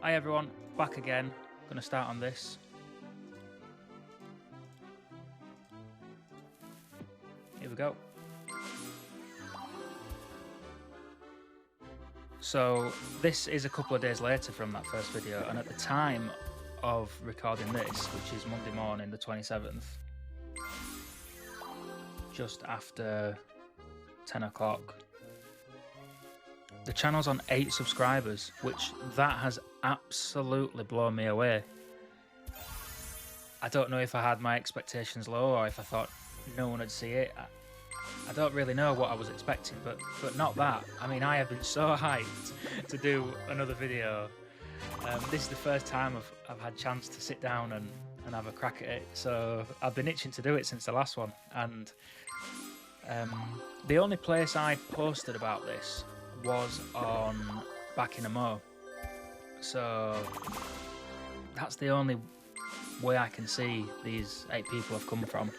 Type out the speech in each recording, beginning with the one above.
Hi everyone, back again. Gonna start on this. Here we go. So this is a couple of days later from that first video, and at the time of recording this, which is Monday morning the 27th, just after 10 o'clock, the channel's on 8 subscribers, which that has absolutely blown me away. I don't know if I had my expectations low or if I thought no one would see it. I don't really know what I was expecting, but not that. I mean, I have been so hyped to do another video. This is the first time I've had a chance to sit down and have a crack at it, so I've been itching to do it since the last one. And the only place I posted about this was on Back in a Mo, so that's the only way I can see these 8 people have come from.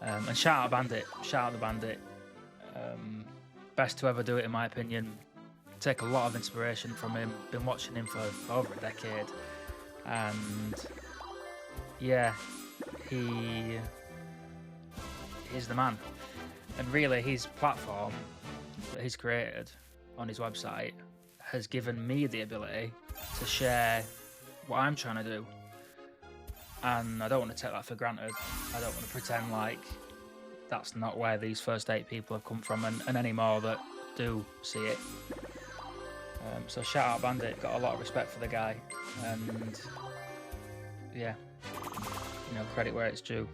And shout out Bandit, shout out the Bandit. Best to ever do it in my opinion. Take a lot of inspiration from him. Been watching him for over a decade, and yeah, he is the man. And really, his platform that he's created on his website has given me the ability to share what I'm trying to do. And I don't want to take that for granted. I don't want to pretend like that's not where these first 8 people have come from, and any more that do see it. So shout out Bandit, got a lot of respect for the guy, and yeah, you know, credit where it's due.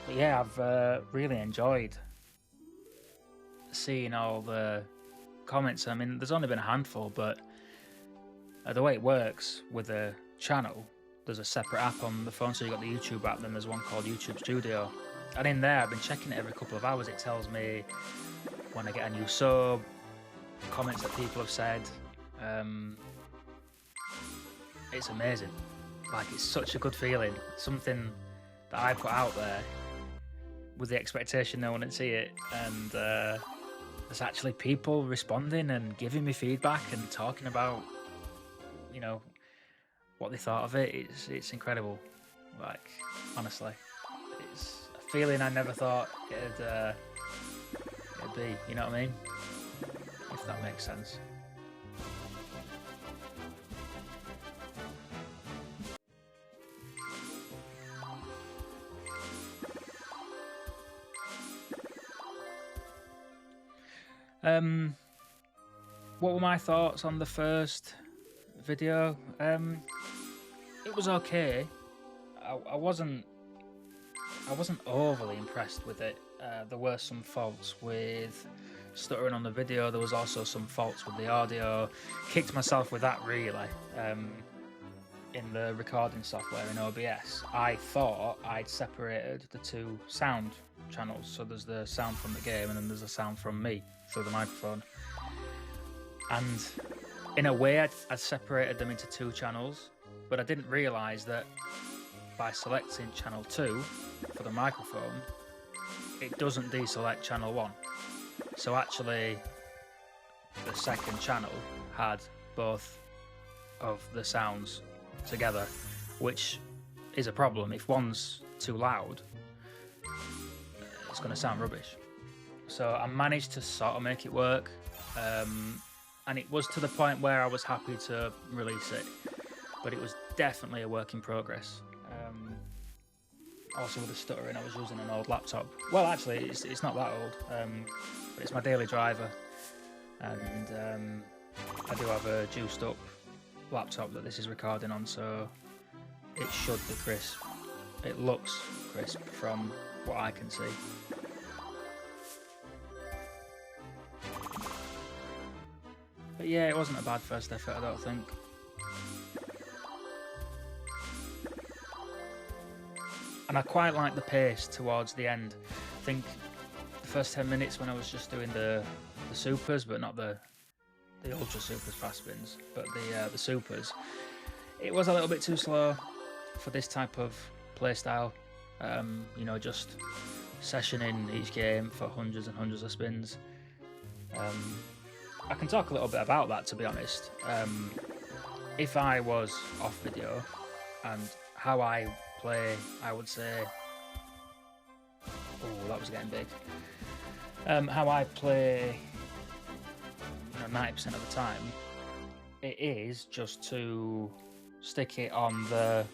But yeah, I've really enjoyed seeing all the comments. I mean, there's only been a handful, but the way it works with a channel, there's a separate app on the phone. So you got the YouTube app, then there's one called YouTube Studio, and in there I've been checking it every couple of hours. It tells me when I get a new sub, comments that people have said. It's amazing. Like, it's such a good feeling. Something that I put out there with the expectation no one would see it, and there's actually people responding and giving me feedback and talking about, you know, what they thought of it. It's incredible. Like, honestly, it's a feeling I never thought it'd be, you know what I mean? If that makes sense. What were my thoughts on the first video? It was okay. I wasn't overly impressed with it. There were some faults with stuttering on the video. There was also some faults with the audio. Kicked myself with that, really. In the recording software in OBS, I thought I'd separated the 2 sound channels. So there's the sound from the game, and then there's the sound from me through the microphone. And in a way, I'd separated them into 2 channels, but I didn't realise that by selecting channel 2 for the microphone, it doesn't deselect channel 1. So actually, the second channel had both of the sounds together, which is a problem. If one's too loud, it's going to sound rubbish. So I managed to sort of make it work, and it was to the point where I was happy to release it, but it was definitely a work in progress. Also with the stuttering, I was using an old laptop. Well, actually, it's not that old, but it's my daily driver, and I do have a juiced up laptop that this is recording on, so it should be crisp. It looks crisp from what I can see. But yeah, it wasn't a bad first effort, I don't think. And I quite like the pace towards the end. I think the first 10 minutes when I was just doing the supers, but not the ultra supers fast spins, but the supers, it was a little bit too slow for this type of playstyle. You know, just sessioning each game for hundreds and hundreds of spins. I can talk a little bit about that, to be honest. If I was off video and how I play, I would say, oh, that was getting big. How I play, you know, 90% of the time, it is just to stick it on the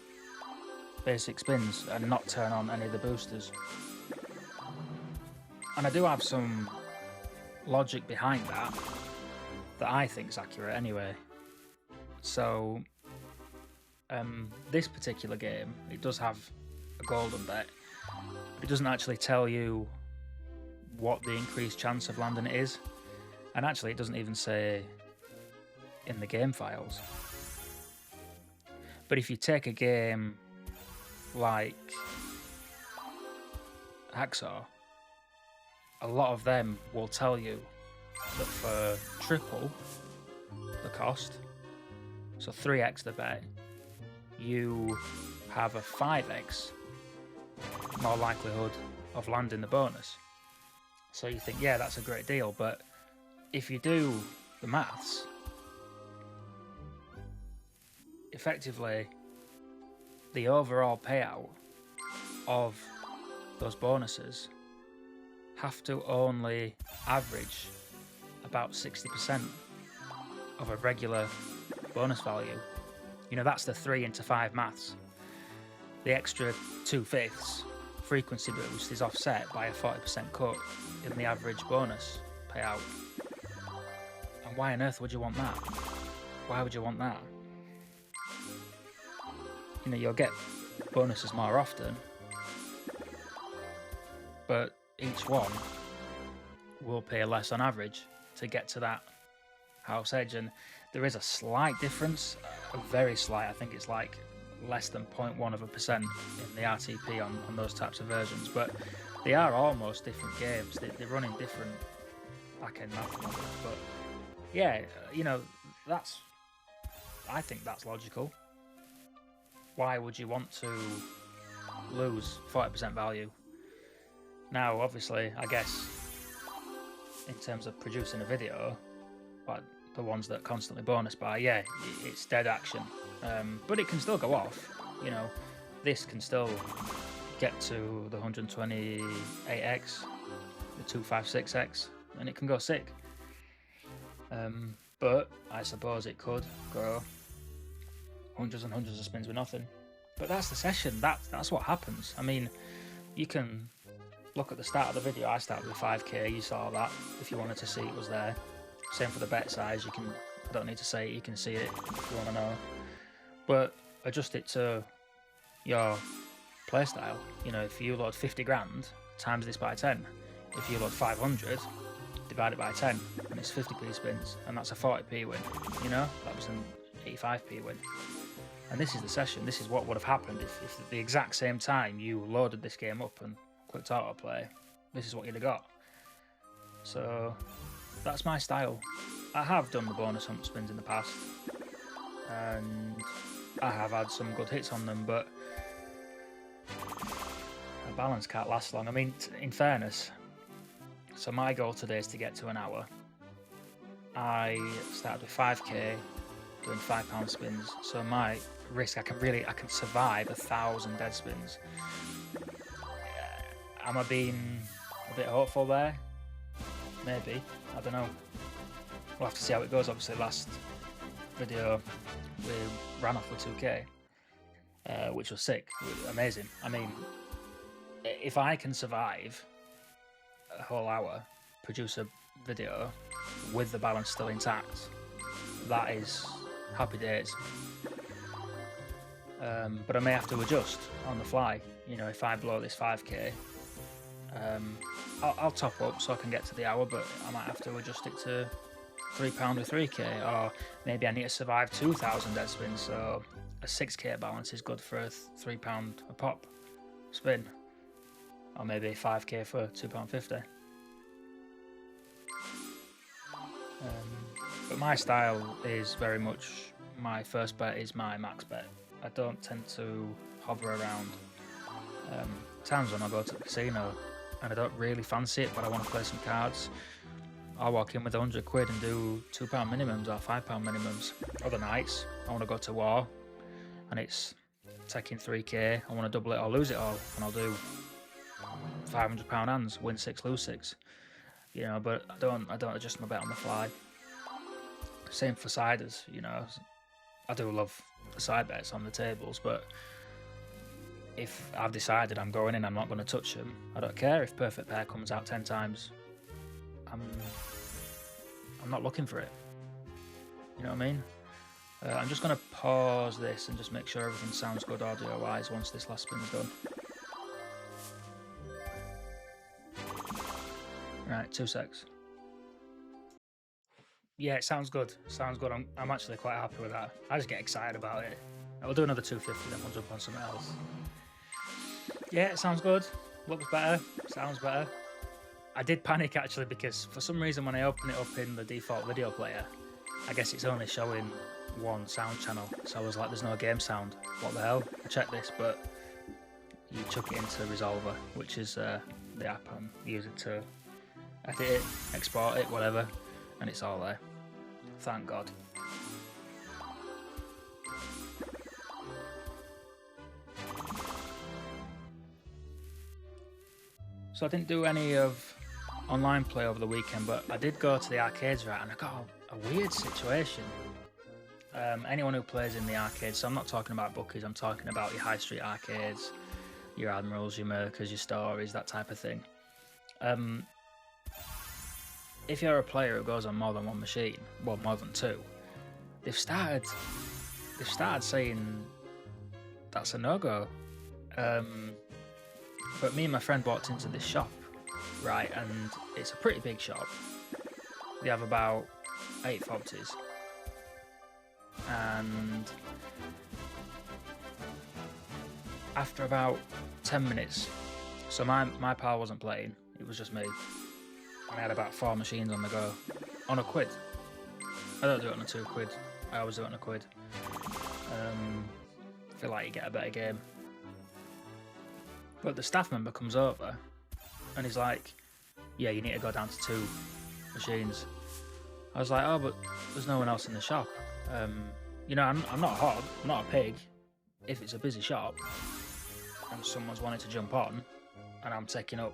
basic spins and not turn on any of the boosters. And I do have some logic behind that I think is accurate anyway. So this particular game, it does have a golden bet, but it doesn't actually tell you what the increased chance of landing it is, and actually it doesn't even say in the game files. But if you take a game like Hacksaw, a lot of them will tell you that for triple the cost, so 3x the bet, you have a 5x more likelihood of landing the bonus. So you think, yeah, that's a great deal, but if you do the maths, effectively the overall payout of those bonuses have to only average about 60% of a regular bonus value. You know, that's the 3 into 5 maths. The extra 2/5 frequency boost is offset by a 40% cut in the average bonus payout. And why on earth would you want that? Why would you want that? You know, you'll get bonuses more often, but each one will pay less on average to get to that house edge. And there is a slight difference, a very slight, I think it's like less than 0.1% in the RTP on those types of versions, but they are almost different games. They're running different back-end math models. But yeah, you know, I think that's logical. Why would you want to lose 40% value? Now, obviously, I guess in terms of producing a video, but the ones that constantly bonus buy, yeah, it's dead action. But it can still go off. You know, this can still get to the 128x, the 256x, and it can go sick. But I suppose it could go hundreds and hundreds of spins with nothing. But that's the session. That's what happens. I mean, you can look at the start of the video. I started with 5k. You saw that. If you wanted to see, it was there. Same for the bet size. You can. I don't need to say it. You can see it if you want to know. But adjust it to your playstyle. You know, if you load 50 grand, times this by 10. If you load 500, divide it by 10, and it's 50p spins, and that's a 40p win. You know, that was an 85p win. And this is the session. This is what would have happened if at the exact same time you loaded this game up and clicked autoplay. This is what you'd have got. So that's my style. I have done the bonus hump spins in the past, and I have had some good hits on them, but a balance can't last long. I mean, in fairness, so my goal today is to get to an hour. I started with 5k, doing £5 spins, so my risk, I can survive 1,000 dead spins. Am I being a bit hopeful there? Maybe, I don't know. We'll have to see how it goes. Obviously, last video we ran off with 2k, which was sick, amazing. I mean, if I can survive a whole hour, produce a video with the balance still intact, that is happy days. But I may have to adjust on the fly. You know, if I blow this 5k, I'll top up so I can get to the hour, but I might have to adjust it to £3 with 3k, or maybe I need to survive 2,000 dead spins, so a 6k balance is good for a £3 a pop spin, or maybe 5k for £2.50. But my style is very much, my first bet is my max bet. I don't tend to hover around Times when I go to the casino and I don't really fancy it, but I want to play some cards, I'll walk in with 100 quid and do £2 minimums or £5 minimums. Other nights, I want to go to war and it's taking 3k, I want to double it or lose it all, and I'll do £500 hands, win 6, lose 6. You know, but I don't adjust my bet on the fly. Same for siders, you know. I do love the side bets on the tables, but if I've decided I'm going in, I'm not going to touch them. I don't care if perfect pair comes out 10 times. I'm not looking for it. You know what I mean? I'm just going to pause this and just make sure everything sounds good audio-wise once this last spin's done. Right, 2 secs. Yeah, it sounds good. Sounds good. I'm actually quite happy with that. I just get excited about it. I'll do another 250, then we'll jump on something else. Yeah, it sounds good. Looks better. Sounds better. I did panic actually because for some reason when I open it up in the default video player, I guess it's only showing one sound channel. So I was like, there's no game sound. What the hell? I checked this, but you chuck it into Resolver, which is the app I'm using to edit it, export it, whatever, and it's all there. Thank God. So I didn't do any of online play over the weekend, but I did go to the arcades, right, and I got a weird situation. Anyone who plays in the arcades, so I'm not talking about bookies, I'm talking about your high street arcades, your Admirals, your Mercers, your Stories, that type of thing. If you're a player who goes on more than one machine, well, more than two, they've started saying that's a no-go. But me and my friend walked into this shop, right, and it's a pretty big shop. They have about 8 properties. And after about 10 minutes, so my pal wasn't playing, it was just me. And I had about 4 machines on the go, on a quid. I don't do it on a 2 quid, I always do it on a quid. I feel like you get a better game. But the staff member comes over and he's like, yeah, you need to go down to 2 machines. I was like, oh, but there's no one else in the shop. You know, I'm not a hog, I'm not a pig. If it's a busy shop and someone's wanting to jump on and I'm taking up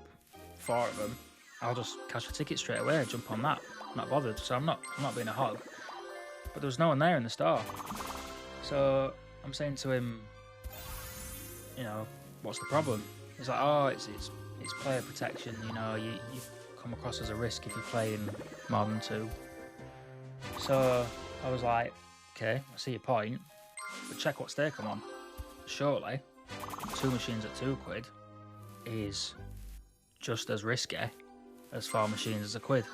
4 of them, I'll just cash a ticket straight away, jump on that. I'm not bothered, so I'm not being a hog. But there was no one there in the store. So I'm saying to him, you know, what's the problem? He's like, oh, it's player protection, you know, you come across as a risk if you're playing more than 2. So I was like, okay, I see your point, but check what stake I'm on. Surely 2 machines at 2 quid is just as risky as 4 machines as a quid.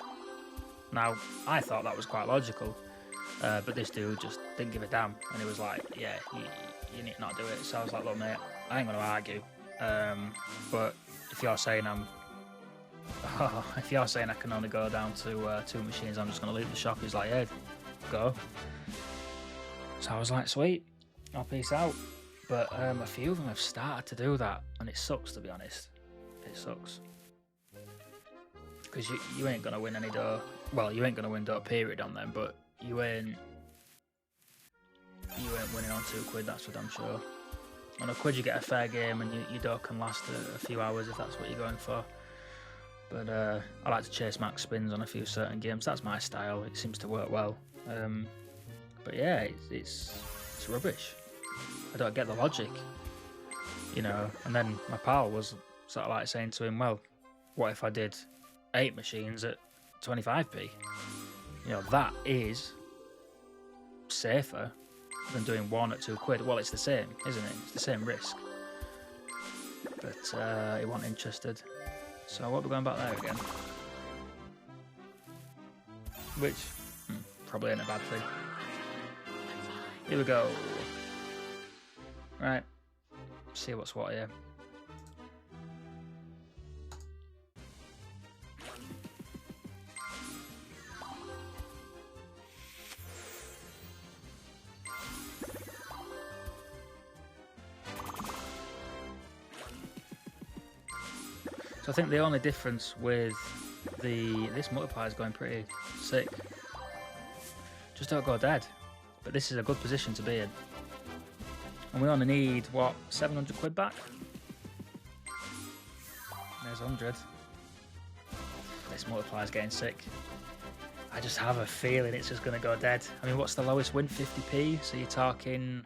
Now, I thought that was quite logical, but this dude just didn't give a damn, and he was like, yeah, you need to not do it. So I was like, look mate, I ain't gonna argue, but if you're saying if you're saying I can only go down to 2 machines, I'm just gonna leave the shop. He's like, yeah, go. So I was like, sweet, I'll peace out. But a few of them have started to do that, and it sucks, to be honest. It sucks. Because you ain't gonna win any dough. Well, you ain't gonna win dough period on them, but you ain't winning on 2 quid, that's for damn sure. On a quid you get a fair game and your dough can last a few hours if that's what you're going for. But I like to chase max spins on a few certain games, that's my style, it seems to work well. But yeah, it's rubbish. I don't get the logic, you know. And then my pal was sort of like saying to him, well, what if I did 8 machines at 25p? You know, that is safer than doing 1 at 2 quid. Well, it's the same, isn't it? It's the same risk. But he wasn't interested. So what are we going back there again? Which probably ain't a bad thing. Here we go. Right, see what's what here. So I think the only difference with this multiplier is going pretty sick. Just don't go dead. But this is a good position to be in. And we only need, what, 700 quid back? There's 100. This multiplier's getting sick. I just have a feeling it's just going to go dead. I mean, what's the lowest win? 50p? So you're talking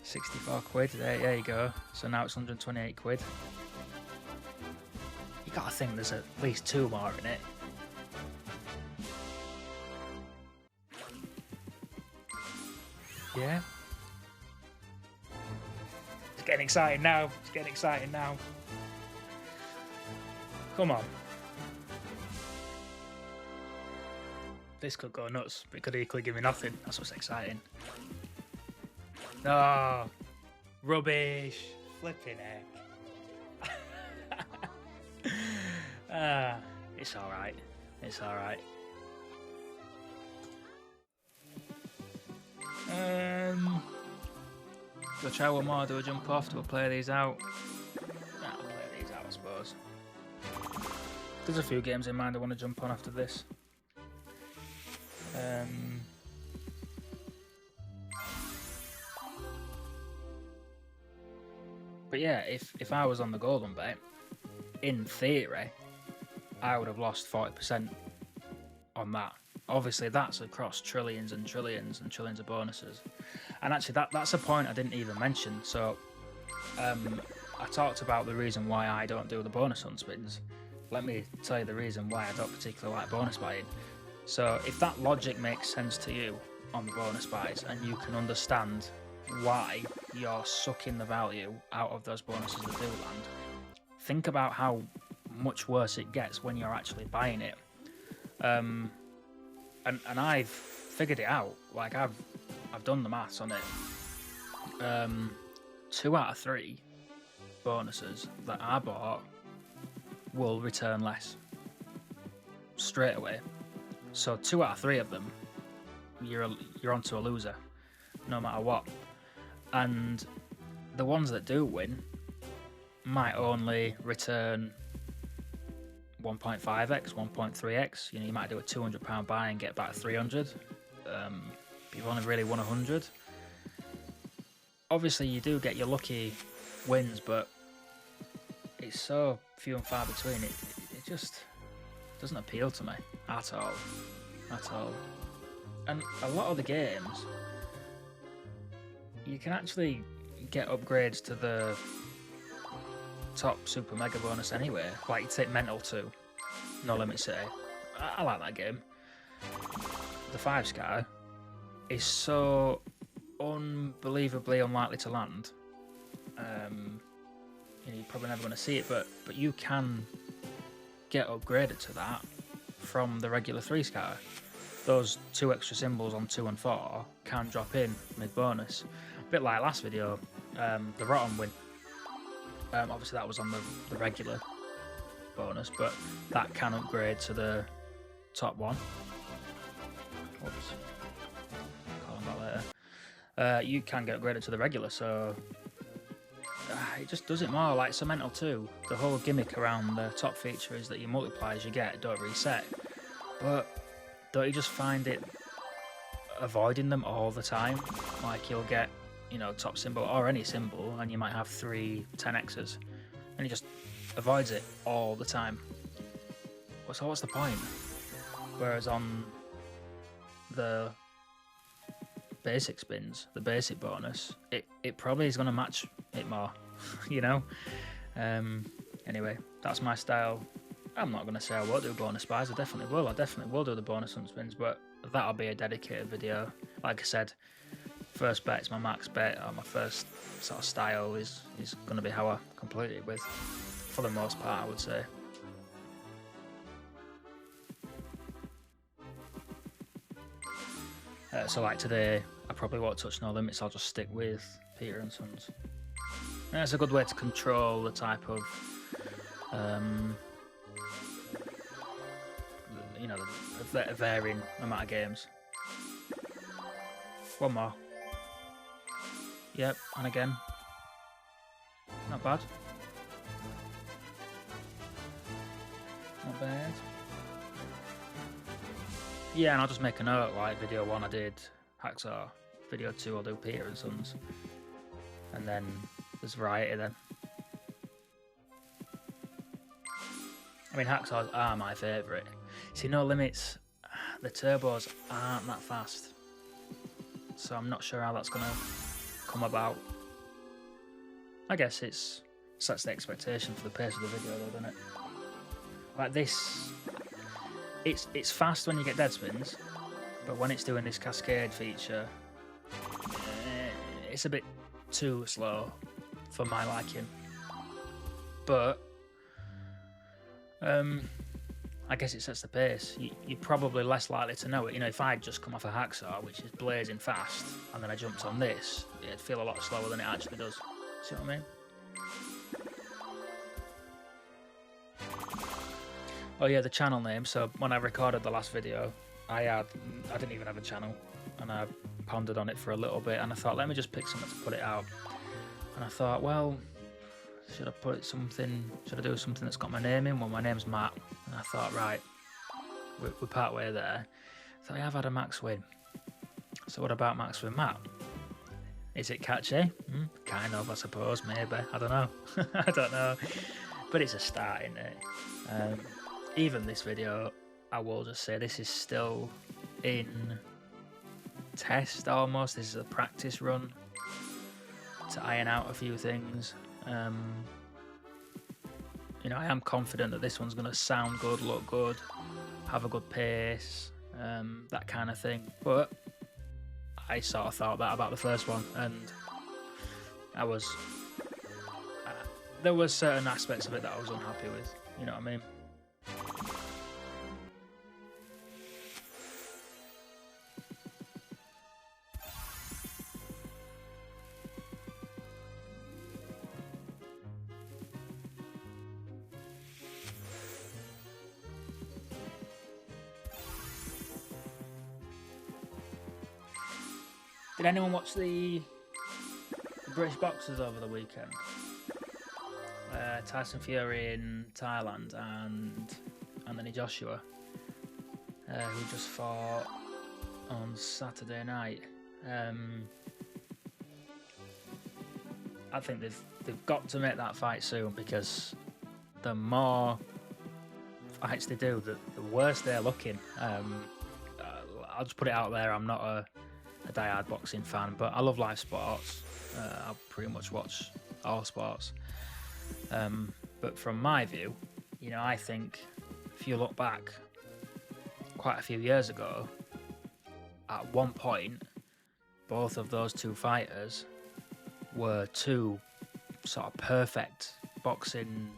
64 quid. There you go. So now it's 128 quid. You gotta think there's at least 2 more in it. Yeah. It's getting exciting now. It's getting exciting now. Come on. This could go nuts, but it could equally give me nothing. That's what's exciting. No. Rubbish. Flipping heck. It's alright. It's alright. Do I try one more? Do I jump off? Do I play these out? Nah, I'll play these out, I suppose. There's a few games in mind I want to jump on after this. But yeah, if I was on the golden bet, in theory, I would have lost 40% on that. Obviously, that's across trillions and trillions and trillions of bonuses. And actually, that's a point I didn't even mention. So, I talked about the reason why I don't do the bonus hunt spins. Let me tell you the reason why I don't particularly like bonus buying. So, if that logic makes sense to you on the bonus buys, and you can understand why you're sucking the value out of those bonuses that do land, think about how much worse it gets when you're actually buying it. And I've figured it out. Like I've done the maths on it. 2 out of 3 bonuses that I bought will return less straight away. So 2 out of 3 of them, you're onto a loser, no matter what. And the ones that do win might only return 1.5x, 1.3x. You know, you might do a £200 buy and get back 300. But you've only really won 100. Obviously, you do get your lucky wins, but it's so few and far between. It just doesn't appeal to me at all. At all. And a lot of the games, you can actually get upgrades to the top super mega bonus anyway. Like you take Mental 2, No Limit City. I like that game. The 5 star is so unbelievably unlikely to land. You know, you're probably never going to see it, but you can get upgraded to that from the regular 3 star. Those 2 extra symbols on 2 and 4 can drop in mid-bonus. A bit like last video, the Rotten win. Obviously that was on the regular bonus, but that can upgrade to the top one. Whoops. Call on that later. You can get upgraded to the regular, so it just does it more. Like Mental 2, the whole gimmick around the top feature is that your multipliers you get don't reset. But don't you just find it avoiding them all the time? Like you'll get, you know, top symbol or any symbol, and you might have 3 10x's, and it just avoids it all the time. So what's the point? Whereas on the basic spins, the basic bonus, it probably is going to match it more, you know? Anyway, that's my style. I'm not going to say I won't do bonus buys. I definitely will. I definitely will do the bonus hunt spins, but that'll be a dedicated video. Like I said, first bet is my max bet, or my first sort of style is going to be how I complete it with, for the most part, I would say. So like today, I probably won't touch No Limits. I'll just stick with Peter and Sons. And it's a good way to control the type of, you know, the varying amount of games. One more. Yep, and again. Not bad. Not bad. Yeah, and I'll just make a note, like video 1 I did Hacksaw, video 2 I'll do Peter and Sons, and then there's variety then. I mean, Hacksaws are my favourite. See, No Limits, the turbos aren't that fast, so I'm not sure how that's going to come about. I guess it sets the expectation for the pace of the video though, doesn't it? Like this, it's fast when you get dead spins, but when it's doing this cascade feature, it's a bit too slow for my liking. But I guess it sets the pace. You're probably less likely to know it. You know, if I'd just come off a Hacksaw, which is blazing fast, and then I jumped on this, it'd feel a lot slower than it actually does. See what I mean? Oh yeah, the channel name. So when I recorded the last video, I didn't even have a channel, and I pondered on it for a little bit, and I thought, let me just pick something to put it out. And I thought, well, should I do something that's got my name in? Well, my name's Matt, and I thought, right, we're part way there. So I have had a Max win. So what about Max with Matt? Is it catchy? Kind of, I suppose, maybe. I don't know. I don't know. But it's a start, isn't it? Even this video, I will just say this is still in test almost. This is a practice run to iron out a few things. You know, I am confident that this one's going to sound good, look good, have a good pace, that kind of thing. But I sort of thought that about the first one, and there was certain aspects of it that I was unhappy with. You know what I mean? Did anyone watch the British boxers over the weekend? Tyson Fury in Thailand and Anthony Joshua, who just fought on Saturday night. I think they've got to make that fight soon, because the more fights they do, the worse they're looking. I'll just put it out there, I'm not a die-hard boxing fan, but I love live sports. I pretty much watch all sports. But from my view, you know, I think if you look back quite a few years ago, at one point, both of those two fighters were two sort of perfect boxing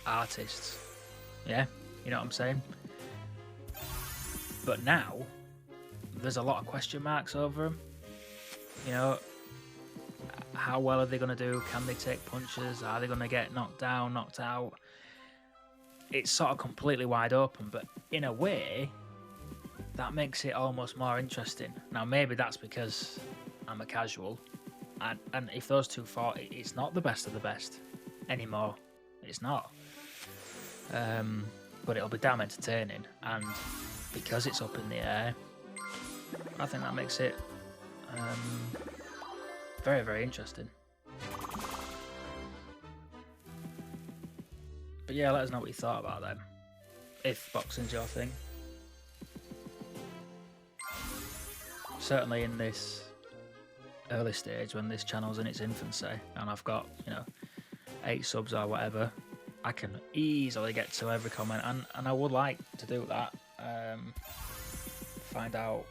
artists. Yeah, you know what I'm saying? But now, there's a lot of question marks over them. You know, how well are they going to do? Can they take punches? Are they going to get knocked down, knocked out? It's sort of completely wide open, but in a way, that makes it almost more interesting. Now, maybe that's because I'm a casual, and if those two fought, it's not the best of the best anymore. It's not. But it'll be damn entertaining, and because it's up in the air, I think that makes it very, very interesting. But yeah, let us know what you thought about them, if boxing's your thing. Certainly in this early stage, when this channel's in its infancy, and I've got, you know, 8 subs or whatever, I can easily get to every comment, and I would like to do that. Find out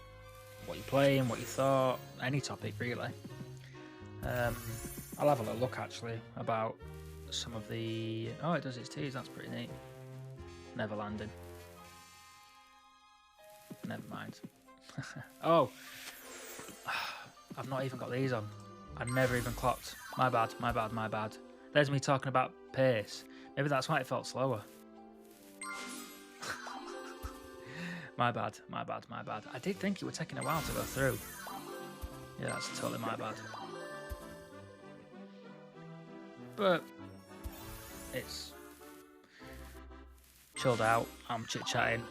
what you're playing, what you thought, any topic really. I'll have a little look actually about some of the... Oh, it does its T's, that's pretty neat. Never landing. Never mind. Oh, I've not even got these on. I never even clocked. My bad, my bad, my bad. There's me talking about pace. Maybe that's why it felt slower. My bad, my bad, my bad. I did think it would take a while to go through. Yeah, that's totally my bad. But it's chilled out. I'm chit-chatting,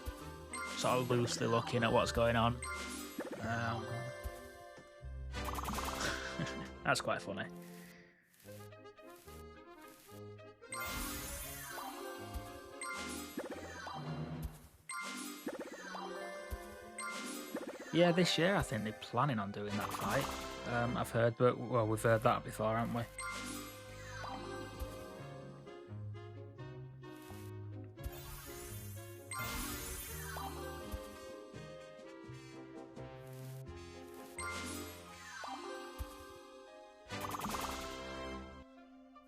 sort of loosely looking at what's going on. That's quite funny. Yeah, this year I think they're planning on doing that fight. I've heard, but well, we've heard that before, haven't we?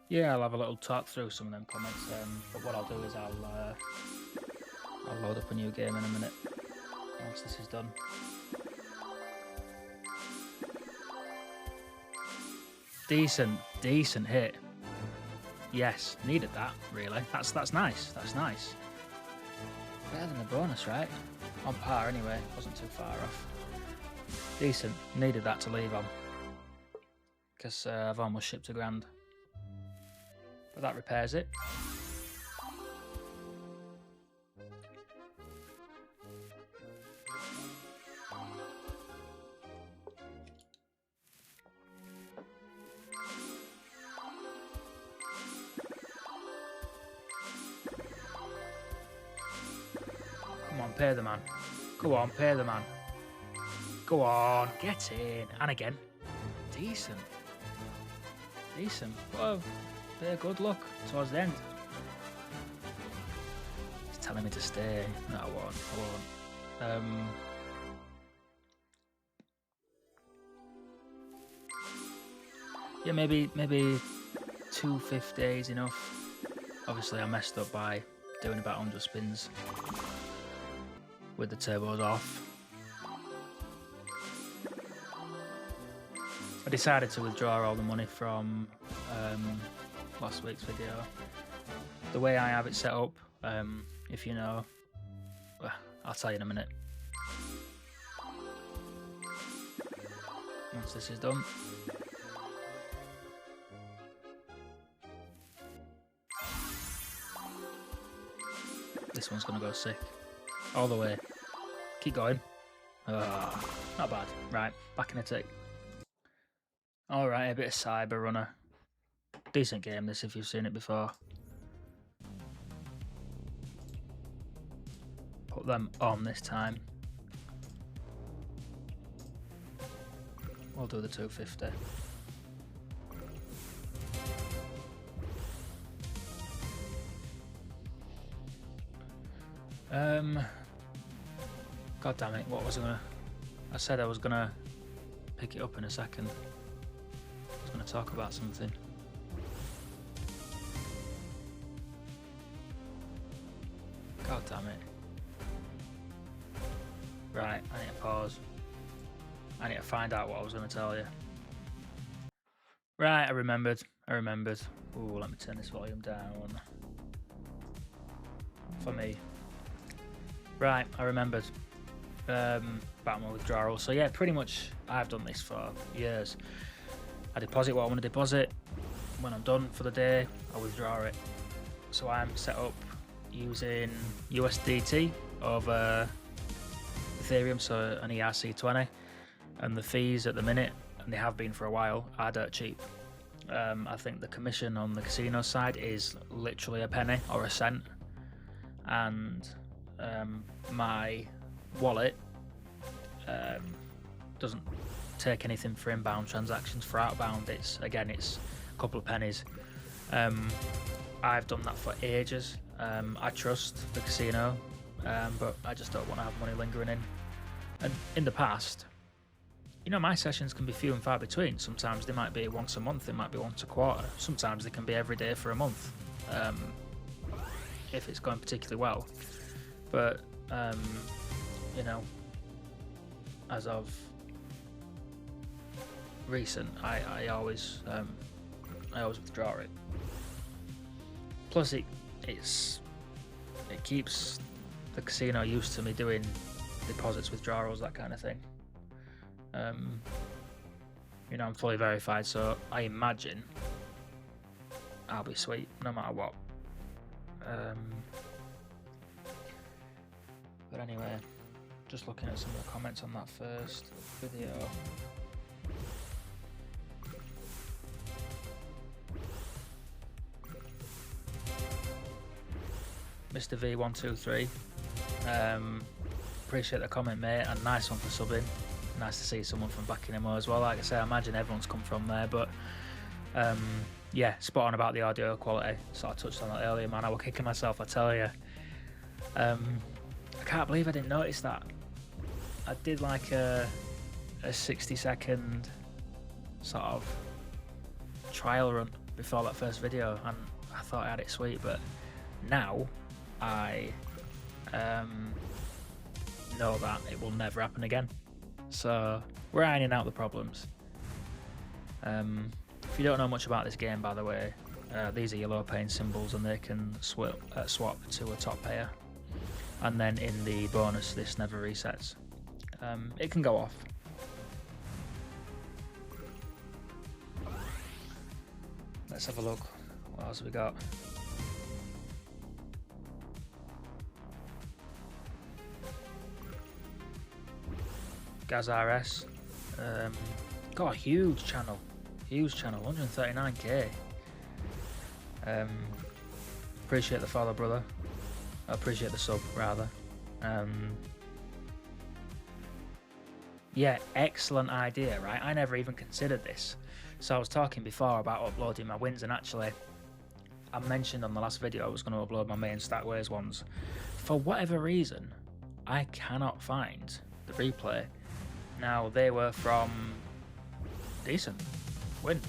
Yeah, I'll have a little talk through some of them comments. But what I'll do is I'll load up a new game in a minute once this is done. Decent hit. Yes, needed that, really. That's nice. That's nice. Better than the bonus, right? On par anyway, wasn't too far off. Decent. Needed that to leave on. Because I've almost shipped a grand. But that repairs it. Come on, pay the man. Go on, pay the man. Go on, get in. And again. Decent. Whoa. Bit of good luck towards the end. He's telling me to stay. No, I won't. Yeah, maybe 250 is enough. Obviously, I messed up by doing about 100 spins with the turbos off. I decided to withdraw all the money from last week's video. The way I have it set up, if you know, I'll tell you in a minute. Once this is done. This one's gonna go sick. All the way. Keep going. Not bad. Right, back in the tick. Alright, a bit of Cyber Runner. Decent game this if you've seen it before. Put them on this time. We'll do the 250. God damn it, what was I gonna... I said I was gonna pick it up in a second. I was gonna talk about something. God damn it. Right, I need to pause. I need to find out what I was gonna tell you. Right, I remembered. Ooh, let me turn this volume down. For me. Right, I remembered. About my withdrawal. So yeah, pretty much I've done this for years. I deposit what I want to deposit. When I'm done for the day, I withdraw it. So I'm set up using USDT over Ethereum, so an ERC20, and the fees at the minute, and they have been for a while, are dirt cheap. I think the commission on the casino side is literally a penny or a cent, and my wallet doesn't take anything for inbound transactions. For outbound, it's a couple of pennies. I've done that for ages. I trust the casino, but I just don't want to have money lingering in. And in the past, you know, my sessions can be few and far between. Sometimes they might be once a month, they might be once a quarter. Sometimes they can be every day for a month, if it's going particularly well. But you know, as of recent, I always withdraw it. Plus, it keeps the casino used to me doing deposits, withdrawals, that kind of thing. You know, I'm fully verified, so I imagine I'll be sweet no matter what. But anyway, just looking at some of the comments on that first video. Mr. V123, appreciate the comment, mate, and nice one for subbing. Nice to see someone from Buckingham as well. Like I say, I imagine everyone's come from there, but yeah, spot on about the audio quality. Sort of touched on that earlier, man. I was kicking myself, I tell you. I can't believe I didn't notice that. I did like a 60-second sort of trial run before that first video, and I thought I had it sweet, but now I know that it will never happen again. So we're ironing out the problems. If you don't know much about this game, by the way, these are your low paying symbols, and they can swap to a top payer. And then in the bonus, this never resets. It can go off. Let's have a look. What else have we got? Gaz RS. Got a huge channel. 139k. Appreciate the follow, brother. I appreciate the sub, rather. Yeah, excellent idea, right? I never even considered this. So I was talking before about uploading my wins, and actually I mentioned on the last video I was going to upload my main Stackways ones. For whatever reason, I cannot find the replay. Now, they were from decent win.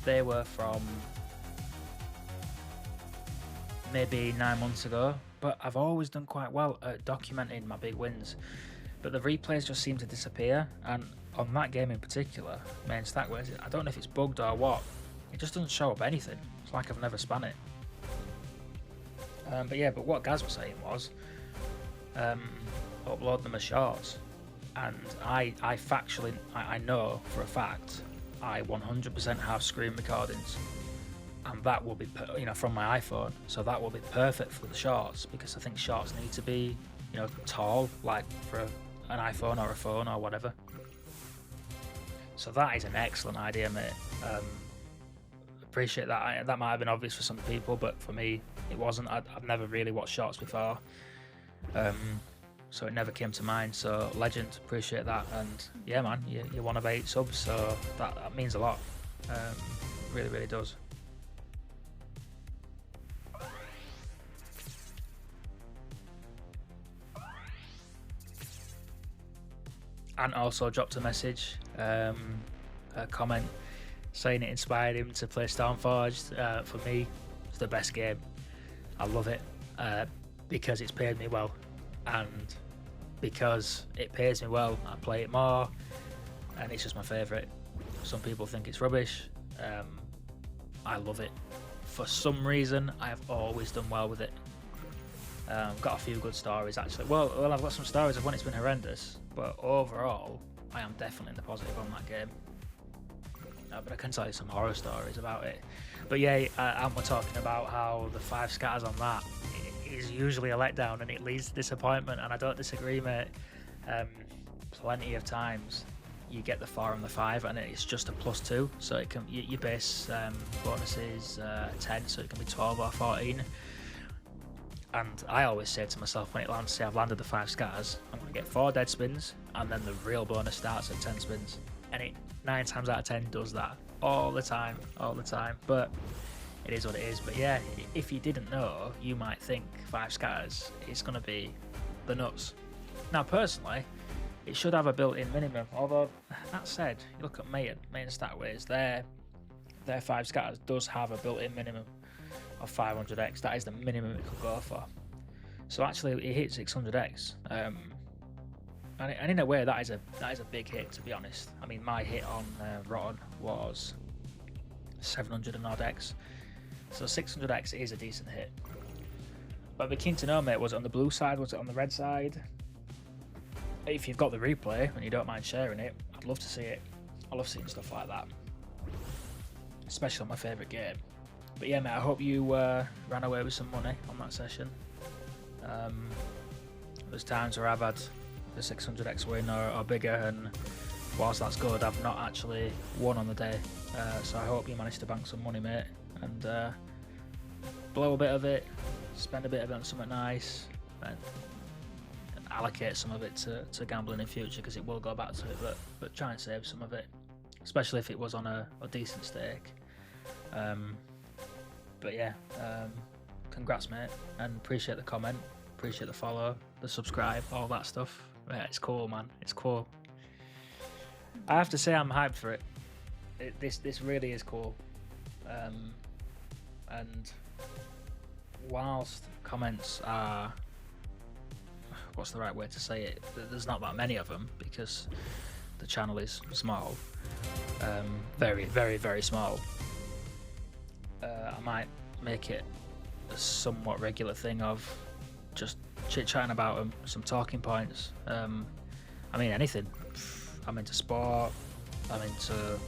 They were from maybe 9 months ago, but I've always done quite well at documenting my big wins. But the replays just seem to disappear, and on that game in particular, main Stackways, I don't know if it's bugged or what, it just doesn't show up anything. It's like I've never spun it. But yeah, but what Gaz was saying was upload them as shorts, and I know for a fact I 100% have screen recordings, and that will be, you know, from my iPhone, so that will be perfect for the shorts, because I think shorts need to be, you know, tall, like for an iPhone or a phone or whatever. So that is an excellent idea, mate. Appreciate that. That might have been obvious for some people, but for me it wasn't. I've never really watched shorts before, so it never came to mind. So legend, appreciate that. And yeah, man, you're one of 8 subs, so that means a lot. Really does. And also dropped a message, a comment, saying it inspired him to play Stormforged. For me, it's the best game. I love it because it's paid me well, and because it pays me well, I play it more, and it's just my favourite. Some people think it's rubbish. I love it. For some reason, I have always done well with it. Got a few good stories, actually. Well, I've got some stories of when it's been horrendous, but overall, I am definitely in the positive on that game. But I can tell you some horror stories about it. But yeah, and we're talking about how the 5 scatters on that is usually a letdown, and it leads to disappointment, and I don't disagree, mate. Plenty of times you get the 4 and the 5, and it's just a +2, so it can your base bonus is 10, so it can be 12 or 14. And I always say to myself when it lands, say I've landed the 5 scatters, I'm going to get 4 dead spins, and then the real bonus starts at 10 spins. And it 9 times out of 10 does that all the time. But it is what it is. But yeah, if you didn't know, you might think 5 scatters is going to be the nuts. Now, personally, it should have a built-in minimum. Although, that said, you look at main Stackways, their 5 scatters does have a built-in minimum of 500x. That is the minimum it could go for. So actually, it hit 600x, and in a way, that is a big hit, to be honest. I mean, my hit on Rotten was 700 and odd x, so 600x is a decent hit. But I'd be keen to know, mate, was it on the blue side? Was it on the red side? If you've got the replay and you don't mind sharing it, I'd love to see it. I love seeing stuff like that, especially on my favourite game. But yeah, mate, I hope you ran away with some money on that session. there's times where I've had the 600x win or bigger, and whilst that's good, I've not actually won on the day. So I hope you managed to bank some money, mate, and blow a bit of it, spend a bit of it on something nice, and allocate some of it to gambling in future, because it will go back to it, but try and save some of it, especially if it was on a decent stake. But yeah, congrats, mate, and appreciate the comment, appreciate the follow, the subscribe, all that stuff. Yeah, it's cool, man, it's cool. I have to say I'm hyped for it. This really is cool. And whilst comments are, what's the right way to say it, there's not that many of them because the channel is small, very, very, very small. I might make it a somewhat regular thing of just chit-chatting about them, some talking points. I mean, anything. I'm into sport, I'm into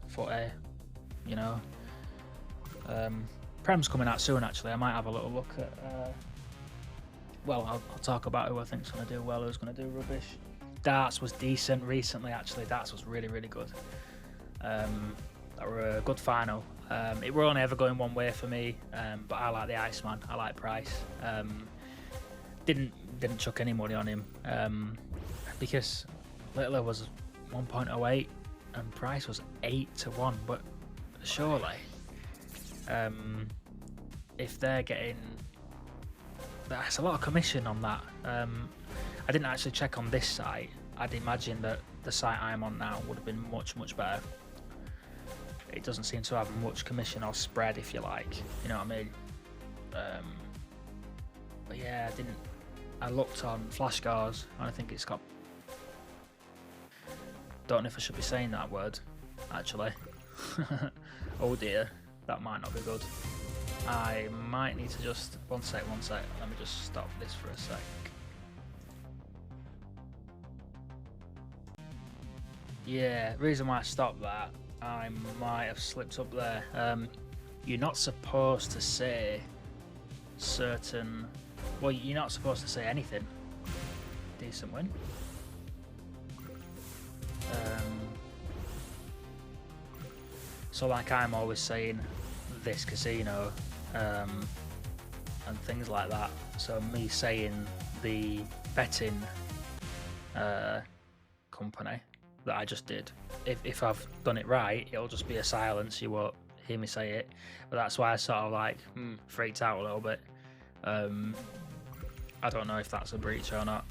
footy, you know. Prem's coming out soon, actually. I might have a little look at, well, I'll talk about who I think's going to do well, who's going to do rubbish. Darts was decent recently, actually. Darts was really, really good. That were a good final. It were only ever going one way for me, but I like the Iceman. I like Price. Didn't chuck any money on him, because Littler was 1.08 and Price was 8-1. But surely, if they're getting, that's a lot of commission on that. I didn't actually check on this site. I'd imagine that the site I'm on now would have been much, much better. It doesn't seem to have much commission or spread, if you like, you know what I mean. But yeah, I looked on Flash Scores and I think it's got, don't know if I should be saying that word actually. Oh dear, that might not be good. I might need to just, one sec, let me just stop this for a sec. Yeah, reason why I stopped that, I might have slipped up there. You're not supposed to say certain, well, you're not supposed to say anything. Decent win. So like I'm always saying this casino and things like that. So me saying the betting company that I just did, if I've done it right, it'll just be a silence, you won't hear me say it. But that's why I sort of like freaked out a little bit. I don't know if that's a breach or not.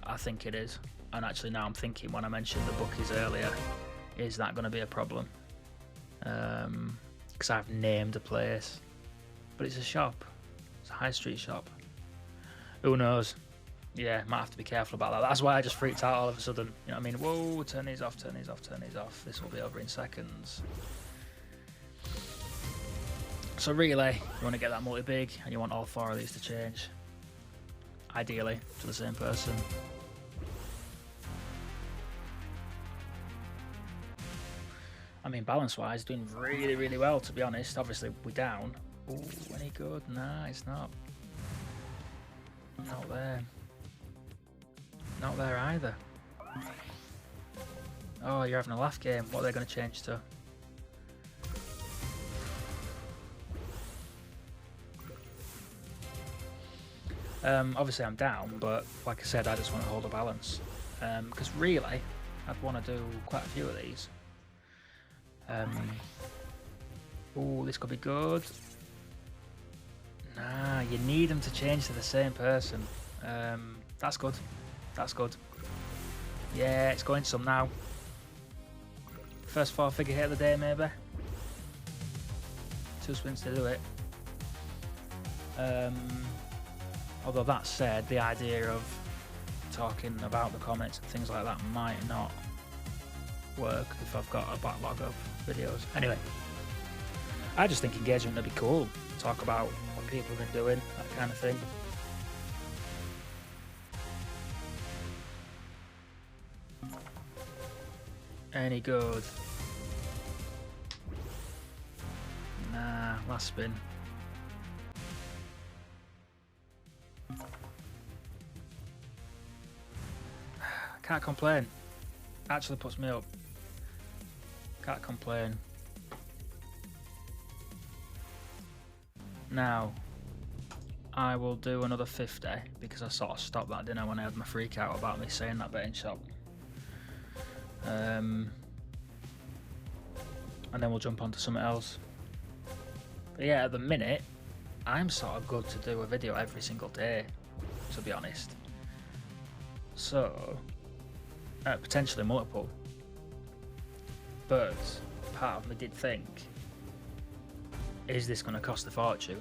I think it is. And actually now I'm thinking, when I mentioned the bookies earlier, is that going to be a problem? Because I've named a place, but it's a shop. It's a high street shop. Who knows? Yeah, might have to be careful about that. That's why I just freaked out all of a sudden. You know what I mean? Whoa, turn these off, turn these off, turn these off. This will be over in seconds. So really, you want to get that multi-big and you want all 4 of these to change. Ideally, to the same person. I mean, balance-wise, doing really, really well, to be honest. Obviously, we're down. Ooh, any good? Nah, it's not. Not there. Not there either. Oh, you're having a laugh game. What are they going to change to? Obviously I'm down, but like I said, I just want to hold a balance. Because really, I'd want to do quite a few of these. Oh, this could be good. Nah, you need them to change to the same person. That's good. That's good. Yeah, it's going some now. First 4-figure hit of the day, maybe. 2 spins to do it. Although that said, the idea of talking about the comments and things like that might not work if I've got a backlog of videos. Anyway, I just think engagement would be cool. Talk about what people have been doing, that kind of thing. Any good? Nah, last spin. Can't complain. Actually puts me up. Can't complain. Now, I will do another 50 because I sort of stopped that, didn't I, when I had my freak out about me saying that betting shop. And then we'll jump onto something else. But yeah, at the minute, I'm sort of good to do a video every single day, to be honest. So, potentially multiple. But part of me did think, is this going to cost a fortune?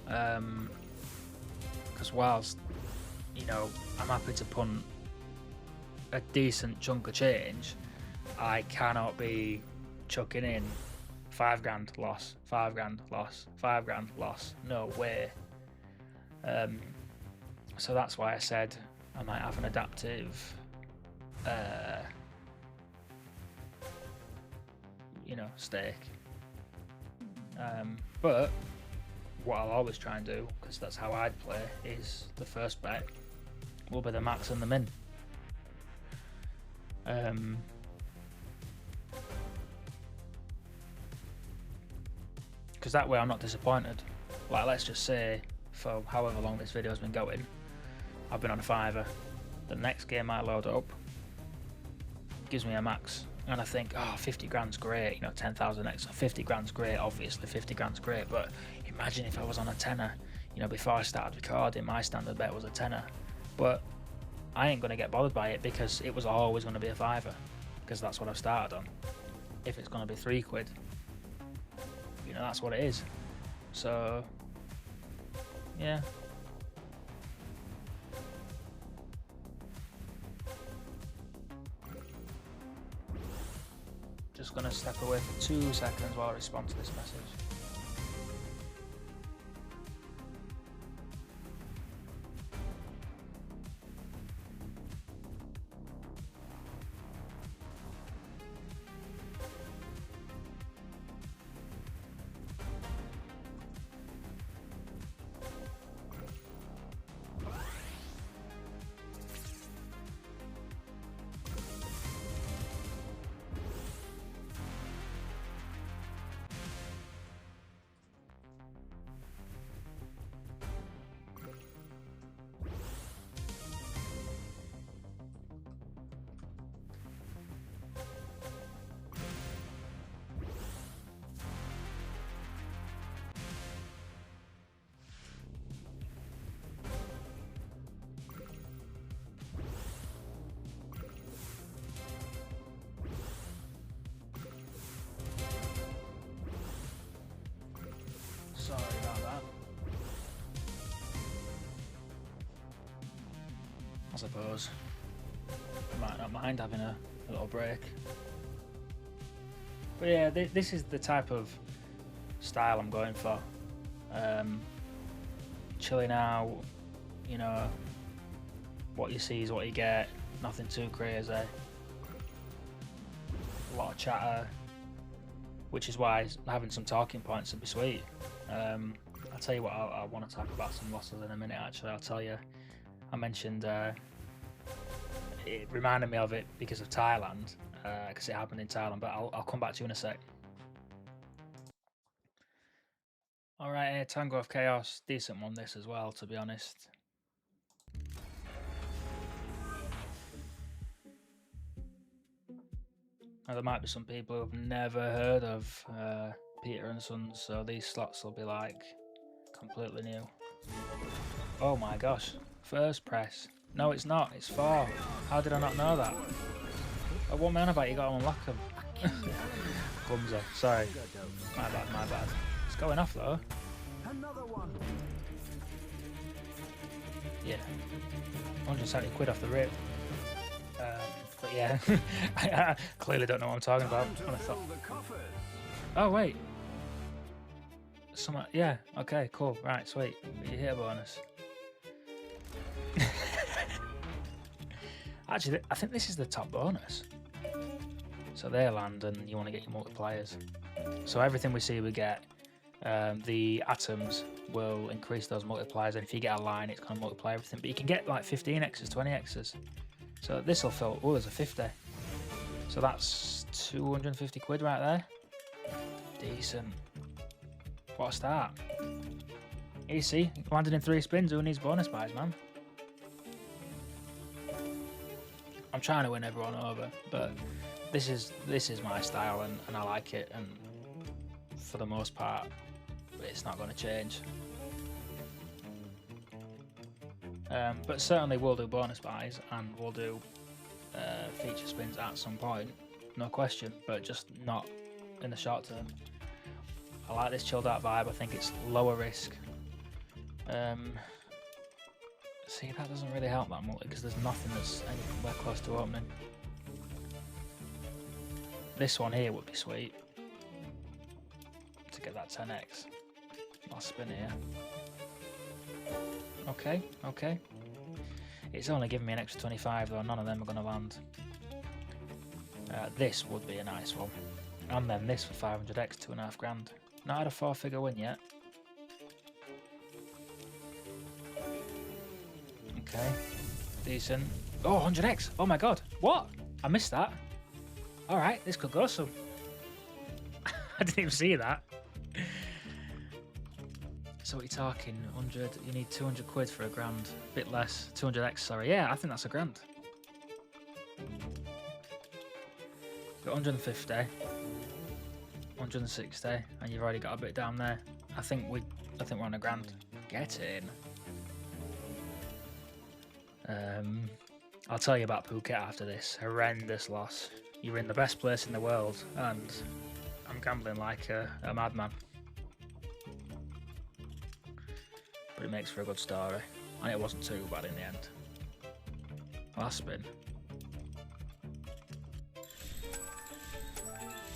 Because whilst, you know, I'm happy to punt a decent chunk of change, I cannot be chucking in 5 grand loss, 5 grand loss, 5 grand loss. No way. So that's why I said I might have an adaptive, you know, stake. But what I'll always try and do, because that's how I'd play, is the first bet will be the max and the min. Because that way I'm not disappointed. Like, let's just say for however long this video's been going, I've been on a fiver. The next game I load up gives me a max, and I think, oh, 50 grand's great, you know, 10,000 extra. 50 grand's great, obviously 50 grand's great, but imagine if I was on a tenner. You know, before I started recording, my standard bet was a tenner, but I ain't gonna get bothered by it because it was always gonna be a fiver, because that's what I've started on. If it's gonna be £3, you know, that's what it is. So yeah, just gonna step away for 2 seconds while I respond to this message. Sorry about that. I suppose I might not mind having a little break. But yeah, this is the type of style I'm going for. Chilling out, you know, what you see is what you get, nothing too crazy. A lot of chatter, which is why having some talking points would be sweet. I'll tell you what, I want to talk about some losses in a minute. Actually, I'll tell you, I mentioned it reminded me of it because of Thailand, because it happened in Thailand, but I'll come back to you in a sec. Alright, Tango of Chaos, decent one this as well, to be honest. Now, there might be some people who have never heard of Peter and Sons, so these slots will be like completely new. Oh my gosh, first press. No, it's not, it's 4. How did I not know that? Oh, what man about you got to unlock them? Clumsy, sorry. My bad, my bad. It's going off though. Another one. Yeah, 170 quid off the rip. But yeah, I clearly don't know what I'm talking about. When I thought, oh wait, yeah, okay, cool, right, sweet. You hit a bonus. Actually, I think this is the top bonus. So they land, and you want to get your multipliers. So everything we see we get, the atoms will increase those multipliers, and if you get a line, it's going to multiply everything. But you can get like 15x's, 20x's. So this will fill. Oh, there's a 50. So that's 250 quid right there. Decent. What a start. Easy. Landed in 3 spins. Who needs bonus buys, man? I'm trying to win everyone over, but this is my style, and I like it, and for the most part, it's not going to change. But certainly we'll do bonus buys, and we'll do feature spins at some point, no question, but just not in the short term. I like this chilled out vibe. I think it's lower risk. See, that doesn't really help that multi because there's nothing that's anywhere close to opening. This one here would be sweet to get that 10x. I'll spin it here. Okay, okay. It's only giving me an extra 25 though, none of them are going to land. This would be a nice one. And then this for 500x, 2.5 grand. Not had a 4-figure win yet. Okay, decent. Oh, 100x! Oh my god, what? I missed that. Alright, this could go some. I didn't even see that. So what are you talking? 100, you need 200 quid for a grand. Bit less, 200x, sorry. Yeah, I think that's a grand. Got 150, 160, and you've already got a bit down there. I think we're on a grand. Get in. I'll tell you about Phuket after this. Horrendous loss. You're in the best place in the world, and I'm gambling like a madman. But it makes for a good story, and it wasn't too bad in the end. Last spin.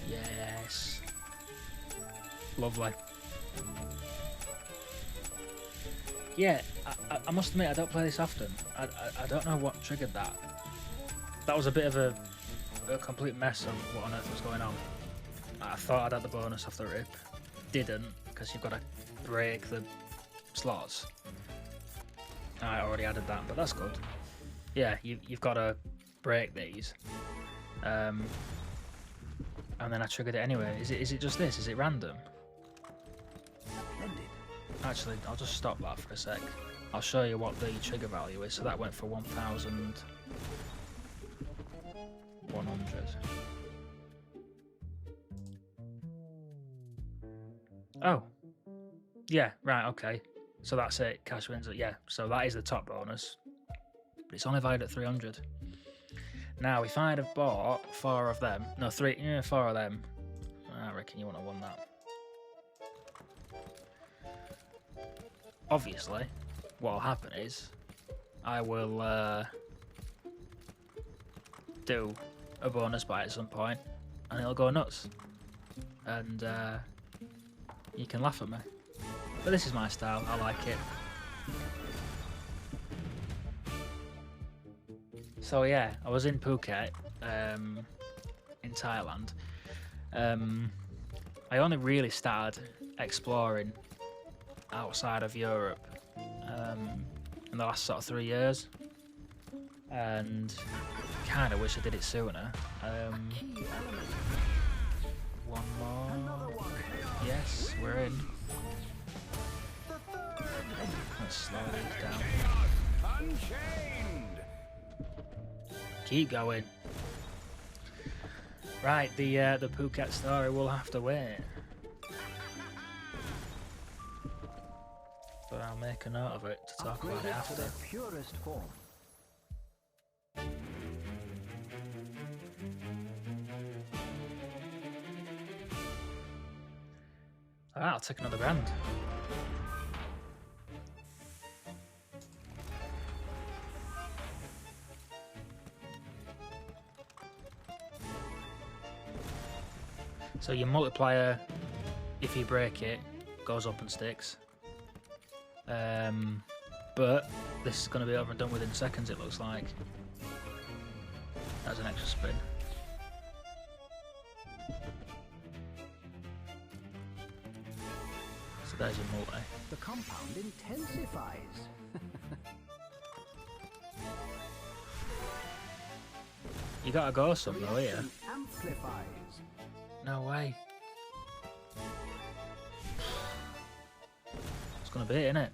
Yes. Lovely. Yeah, I must admit I don't play this often. I don't know what triggered that. That was a bit of a complete mess of what on earth was going on. I thought I'd had the bonus off the rip. Didn't, because you've got to break the slots. I already added that, but that's good. Yeah, you've got to break these. And then I triggered it anyway. Is it just this? Is it random? Actually, I'll just stop that for a sec. I'll show you what the trigger value is. So that went for 1,100. Oh. Yeah, right, okay. So that's it. Cash wins it. Yeah, so that is the top bonus. But it's only valued at 300. Now, if I'd have bought 4 of them, no, 4 of them, I reckon you wouldn't have won that. Obviously, what will happen is I will do a bonus buy at some point, and it'll go nuts, and you can laugh at me. But this is my style. I like it. So yeah, I was in Phuket, in Thailand. I only really started exploring outside of Europe in the last sort of 3 years, and kind of wish I did it sooner. One more. Yes, we're in. Let's slow these down. Keep going. Right, the Phuket story will have to wait. But I'll make a note of it to talk about it after. The purest form. Alright, I'll take another grand. So your multiplier, if you break it, goes up and sticks. But this is going to be over and done within seconds, it looks like. That's an extra spin. So there's your multi. The compound intensifies. You gotta go some though here. Amplifies. No way. It's gonna be it, innit?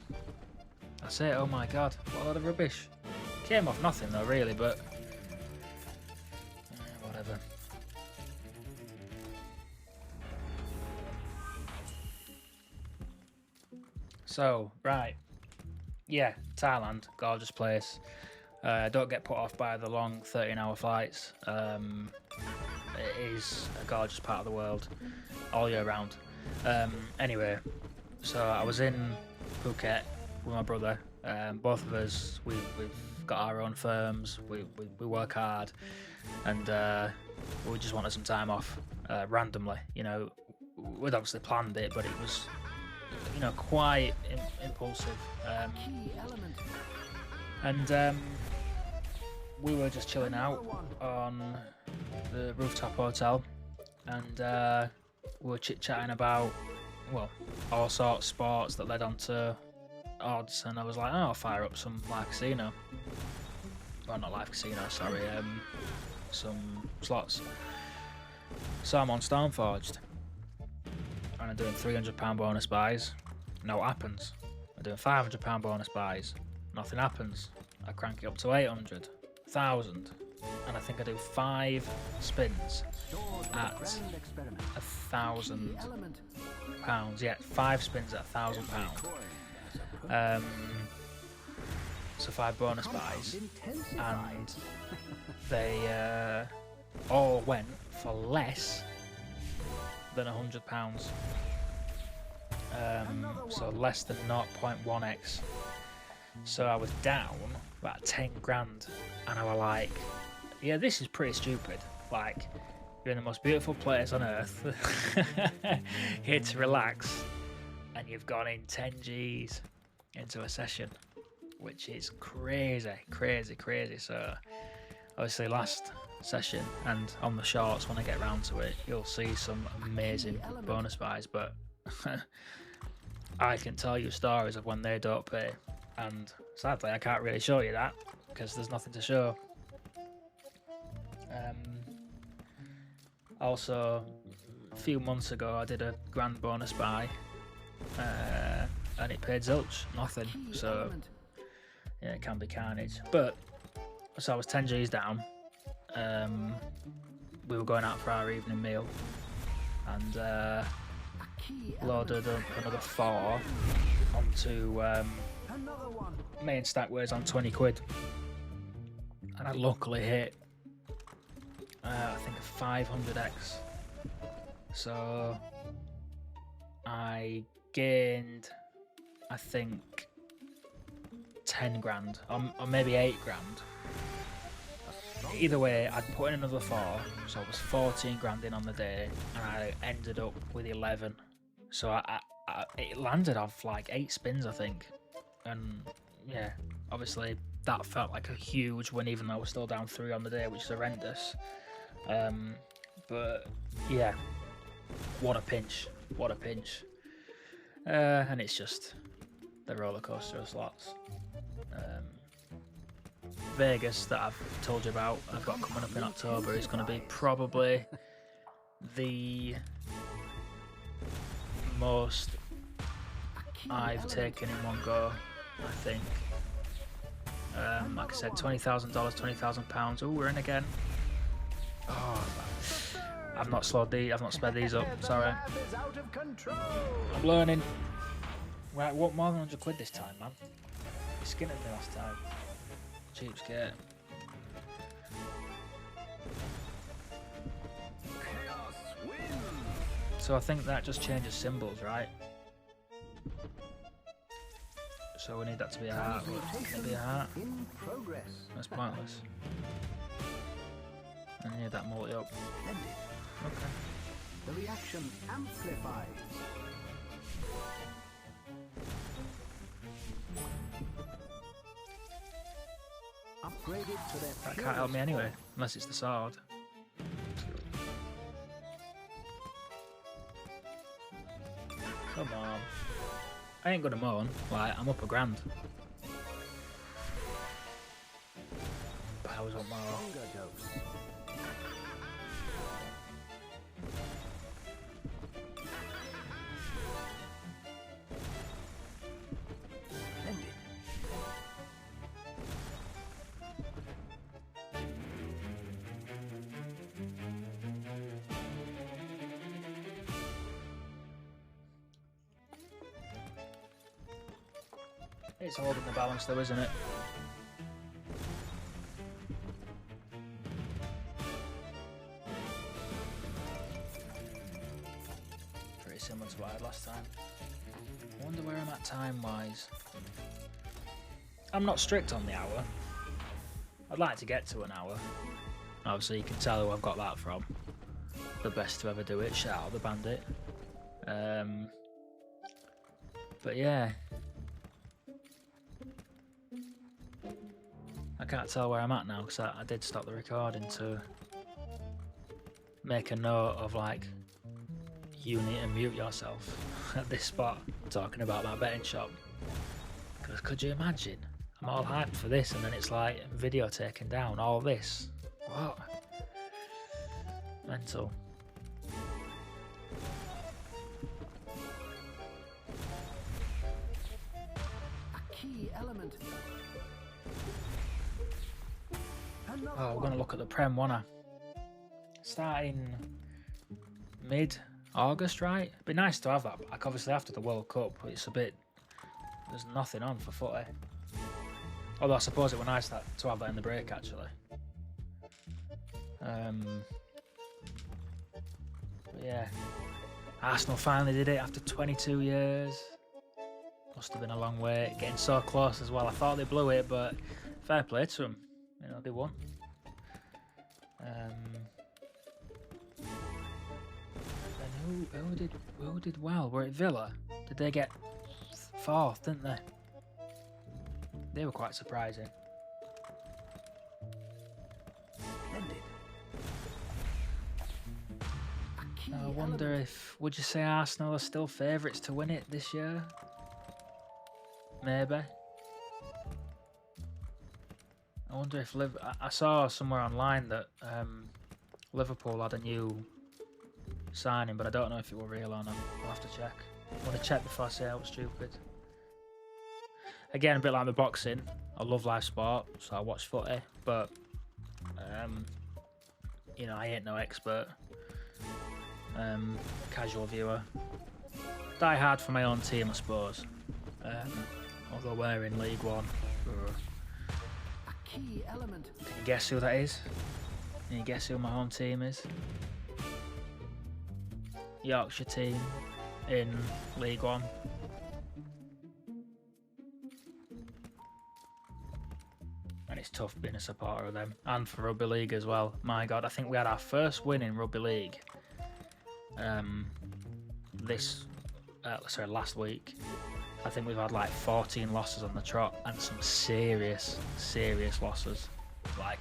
That's it. Oh my god, what a lot of rubbish. Came off nothing though, really, but whatever. So, right. Yeah, Thailand, gorgeous place. Don't get put off by the long 13-hour flights. It is a gorgeous part of the world all year round. Anyway, so I was in Phuket with my brother. Both of us, we've got our own firms. We work hard, and we just wanted some time off randomly. You know, we'd obviously planned it, but it was, you know, quite impulsive. And we were just chilling out on the rooftop hotel, and we were chit-chatting about, well, all sorts of sports that led on to odds, and I was like, oh, I'll fire up some live casino. Well, not live casino, sorry, some slots. So I'm on Stormforged, and I'm doing £300 bonus buys. No, what happens? I'm doing £500 bonus buys. Nothing happens. I crank it up to 800, 1,000, and I think I do 5 spins at £1,000. Yeah, 5 spins at £1,000. So 5 bonus buys, and they all went for less than £100. So less than 0.1x. So I was down about 10 grand, and I was like, yeah, this is pretty stupid. Like, you're in the most beautiful place on earth, here to relax, and you've gone in 10 G's into a session, which is crazy. So obviously last session, and on the shorts when I get round to it, you'll see some amazing bonus buys, but I can tell you stories of when they don't pay, and sadly I can't really show you that because there's nothing to show. Also, a few months ago I did a grand bonus buy, and it paid zilch, nothing. So yeah, it can be carnage. But so I was 10 G's down. We were going out for our evening meal, and loaded up another 4 onto main stack, where it's on 20 quid, and I luckily hit I think a 500x. So I gained, I think, 10 grand, or maybe 8 grand. Either way, I'd put in another 4, so it was 14 grand in on the day, and I ended up with 11. So it landed off like 8 spins, I think. And yeah, obviously that felt like a huge win, even though we're still down 3 on the day, which is horrendous. But yeah, what a pinch. And it's just the roller coaster of slots. Vegas, that I've told you about, I've got coming up in October, is going to be probably the most I've taken in one go, I think. Like I said, $20,000, £20,000. Oh, we're in again. Oh, I've not sped these up. Sorry. I'm learning. Right, what more than 100 quid this time, man? You skinned me last time. Cheapskate. So I think that just changes symbols, right? So we need that to be a heart. Will it be a heart? That's pointless. I need that multi up. Okay. The reaction amplifies. Upgraded to their that can't help me anyway, unless it's the sword. Come on. I ain't gonna moan. Like, I'm up a grand. Powers up more. It's holding the balance though, isn't it? Pretty similar to what I had last time. I wonder where I'm at time-wise. I'm not strict on the hour. I'd like to get to an hour. Obviously, you can tell who I've got that from. The best to ever do it. Shout out the bandit. But yeah. I can't tell where I'm at now because I did stop the recording to make a note of like, you need to mute yourself at this spot, talking about that betting shop. Because could you imagine? I'm all hyped for this and then it's like video taken down, all this. What? Mental. A key element. Oh, we're going to look at the Prem, wanna? Starting mid-August, right? It'd be nice to have that back. Obviously, after the World Cup, it's a bit... There's nothing on for footy. Although I suppose it would be nice to have that in the break, actually. But yeah. Arsenal finally did it after 22 years. Must have been a long wait. Getting so close as well. I thought they blew it, but fair play to them. You know, they won. And who did well? Were it Villa? Did they get fourth, didn't they? They were quite surprising. I wonder if... Would you say Arsenal are still favourites to win it this year? Maybe. I wonder if I saw somewhere online that Liverpool had a new signing, but I don't know if it were real or not. We'll have to check. I want to check before I say I was stupid. Again, a bit like the boxing. I love live sport, so I watch footy, but you know, I ain't no expert. Casual viewer. Die hard for my own team, I suppose. Although we're in League One. Key element. Can you guess who that is? Can you guess who my home team is? Yorkshire team in League One. And it's tough being a supporter of them. And for Rugby League as well. My God, I think we had our first win in Rugby League. Last week. I think we've had like 14 losses on the trot and some serious losses, like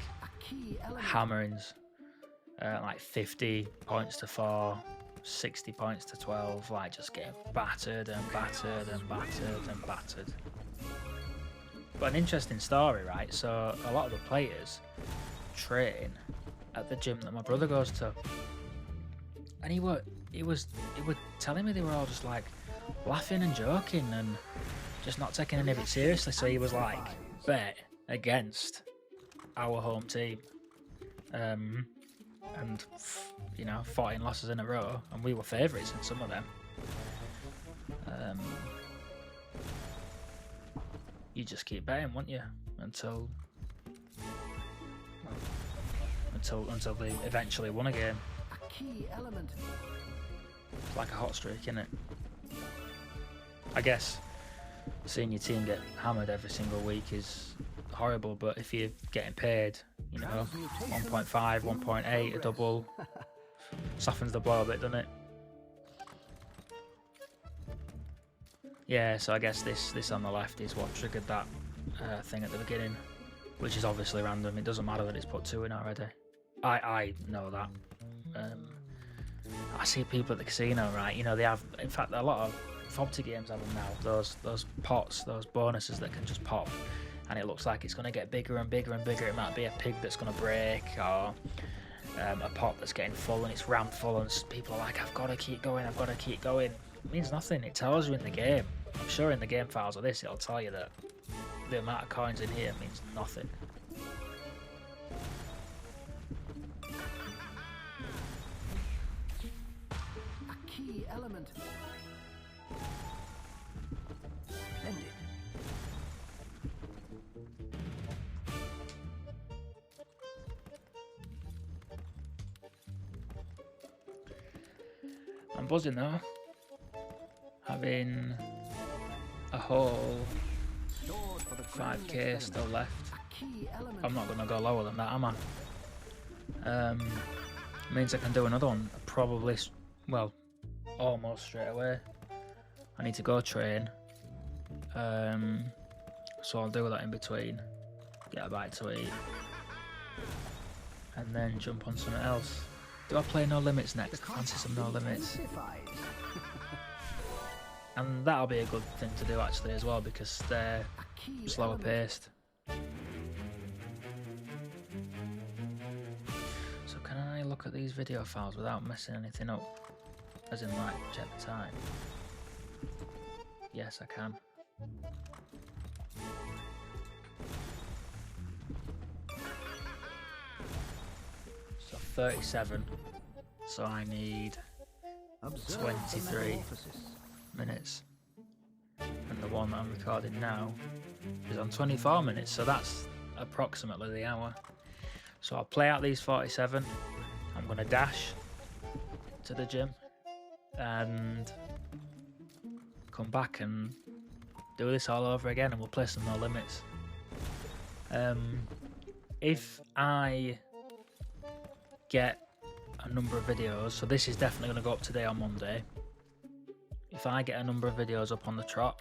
hammerings, like 50 points to 4, 60 points to 12, like just getting battered and battered and battered and battered. But an interesting story, right? So a lot of the players train at the gym that my brother goes to, and he was telling me they were all just like laughing and joking and just not taking any of it seriously. So he was like, bet against our home team, and you know, 14 losses in a row, and we were favourites in some of them. You just keep betting, won't you, until they eventually won a game. Key element. It's like a hot streak, isn't it? I guess seeing your team get hammered every single week is horrible, but if you're getting paid, you know, 1.5, 1.8, a double, softens the blow a bit, doesn't it? Yeah, so I guess this on the left is what triggered that thing at the beginning, which is obviously random. It doesn't matter that it's put 2 in already. I know that. I see people at the casino, right? You know, they have, in fact, a lot of FOBT games have them now. Those pots, those bonuses that can just pop, and it looks like it's going to get bigger and bigger and bigger. It might be a pig that's going to break, or a pot that's getting full and it's rammed full, and people are like, I've got to keep going, I've got to keep going. It means nothing. It tells you in the game. I'm sure in the game files of this, it'll tell you that the amount of coins in here means nothing. Key element. Splendid. I'm buzzing though. Having a whole 5k still left. I'm not going to go lower than that, am I? Means I can do another one probably, well, almost straight away. I need to go train. So I'll do that in between. Get a bite to eat. And then jump on something else. Do I play No Limits next? Fancy some No Limits. And that'll be a good thing to do actually as well, because they're slower paced. So can I look at these video files without messing anything up? As in like check the time. Yes, I can. So 37. So I need 23 minutes. And the one that I'm recording now is on 24 minutes, so that's approximately the hour. So I'll play out these 47. I'm going to dash to the gym and come back and do this all over again, and we'll play some No Limits. If I get a number of videos, so this is definitely going to go up today on Monday. If I get a number of videos up on the trot,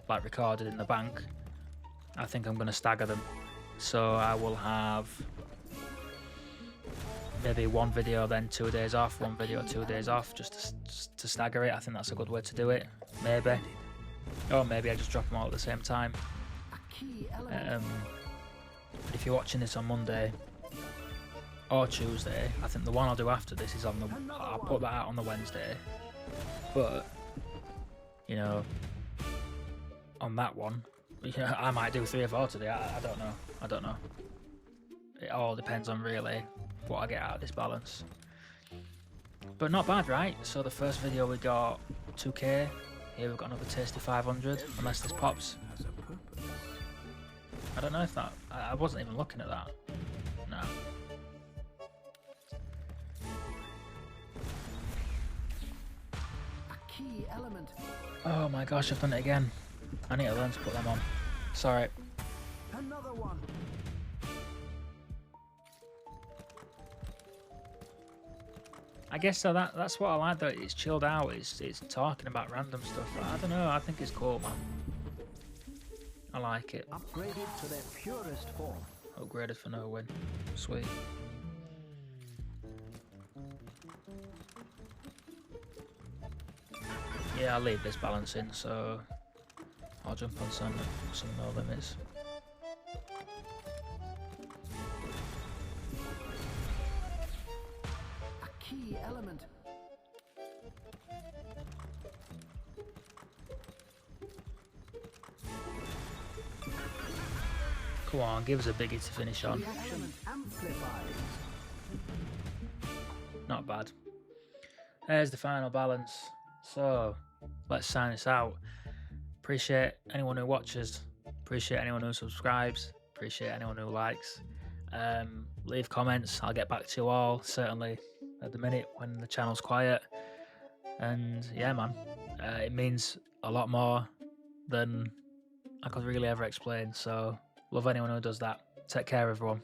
like recorded in the bank, I think I'm going to stagger them. So I will have maybe one video, then 2 days off, one video, 2 days off, just to stagger it. I think that's a good way to do it. Maybe. Or maybe I just drop them all at the same time. If you're watching this on Monday or Tuesday, I think the one I'll do after this is on the... I'll put that out on the Wednesday. But, you know, on that one, I might do 3 or 4 today. I don't know. I don't know. It all depends on really what I get out of this balance. But not bad, right? So the first video we got 2k. Here we've got another tasty 500, unless this pops. I don't know if that... I wasn't even looking at that. No. Oh my gosh, I've done it again. I need to learn to put them on. Sorry. Another one. I guess so. That's what I like, though. It's chilled out. It's talking about random stuff. I don't know. I think it's cool, man. I like it. Upgraded to their purest form. Upgraded for no win. Sweet. Yeah, I'll leave this balance in, so I'll jump on some No Limits. A key element. Come on, give us a biggie to finish on. Element amplified. Not bad. There's the final balance. So let's sign this out. Appreciate anyone who watches. Appreciate anyone who subscribes. Appreciate anyone who likes. Leave comments. I'll get back to you all, certainly at the minute when the channel's quiet. And yeah, man, it means a lot more than I could really ever explain. So love anyone who does that. Take care, everyone.